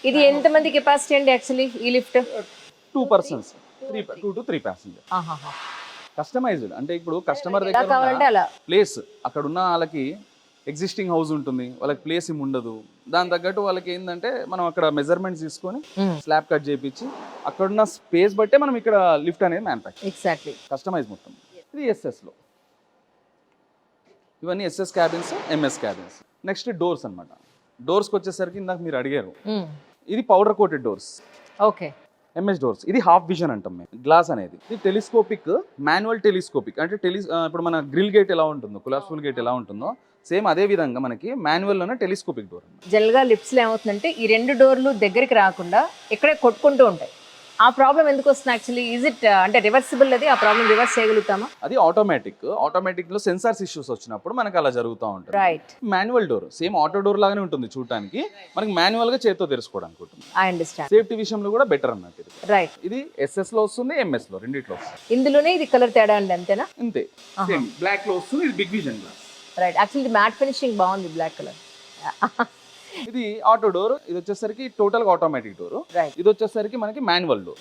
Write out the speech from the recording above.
ఇది ఎంత మంది కెపాసిటీ అండి యాక్చువల్లీ ఈ lift? 2 persons, 2 to 3 passengers. Customised అంటే ఇప్పుడు కస్టమర్ ఎలా కావాలంటే దగ్గర అలా. ప్లేస్ అక్కడ ఉన్న వాళ్ళకి ఎగ్జిస్టింగ్ హౌస్ ఉంటుంది, వాళ్ళకి ప్లేస్ ఏమి ఉండదు, దాని తగ్గట్టు వాళ్ళకి ఏంటంటే మనం అక్కడ మెజర్మెంట్స్ తీసుకొని స్లాబ్ కట్ చేయించి అక్కడున్న స్పేస్ బట్టే మనం ఇక్కడ లిఫ్ట్ అనేది మ్యానుఫ్యాక్చర్ ఎగ్జాక్ట్లీ. కస్టమైజ్ మొత్తం. ఇది ఎస్ఎస్లో, ఇవన్నీ SS cabins, MS cabins. Next doors అనమాట. డోర్స్కి వచ్చేసరికి ఇందాక మీరు అడిగారు, ఇది powder coated doors, okay. MS doors. ఇది హాఫ్ విజన్ అంటాం మేము. గ్లాస్ అనేది ఇది టెలిస్కోపిక్, మాన్యువల్ టెలిస్కోపిక్. అంటే ఇప్పుడు మన గ్రిల్ గేట్ ఎలా ఉంటుందో, కొలాప్సిబుల్ గేట్ ఎలా ఉంటుందో సేమ్ అదే విధంగా మనకి మాన్యువల్లోనే టెలిస్కోపిక్ డోర్ అన్నమాట. జనరల్ గా లిఫ్ట్స్ లో ఏమవుతుందంటే ఈ రెండు డోర్లు దగ్గరికి రాకుండా ఇక్కడే కొట్టుకుంటూ ఉంటాయి. ఆ ప్రాబ్లం ఎందుకు వస్తుంది యాక్చువల్లీ? ఈజ్ ఇట్ అంటే రివర్సిబుల్? అది ఆ ప్రాబ్లం రివర్స్ చేయగలుగుతామా? అది ఆటోమేటిక్ లో సెన్సార్స్ ఇష్యూస్ వచ్చినప్పుడు మనకి అలా జరుగుతూ ఉంటుంది. Right. Manual door same auto door లాగానే ఉంటుంది చూడటానికి, మనకి మాన్యువల్ గా చేతితో తెరుచుకోవడానికి ఉంటుంది. I understand. సేఫ్టీ విషయంలో కూడా బెటర్ అన్నట్టు ఇది. రైట్. ఇది ఎస్ఎస్ లో వస్తుంది, ఎంఎస్ లో, రెండిట్లో వస్తుంది. ఇందులోనే ఇది కలర్ తేడా అండి, అంతేనా? అంతే, సేమ్ బ్లాక్ లో వస్తుంది. ఇది big vision glass. Right. Actually matte finishing బాగుంది బ్లాక్ కలర్. ఇది ఆటో డోర్, ఇది వచ్చేసరికి టోటల్ గా ఆటోమేటిక్ డోర్. Right. ఇది వచ్చేసరికి మనకి మాన్యువల్ డోర్.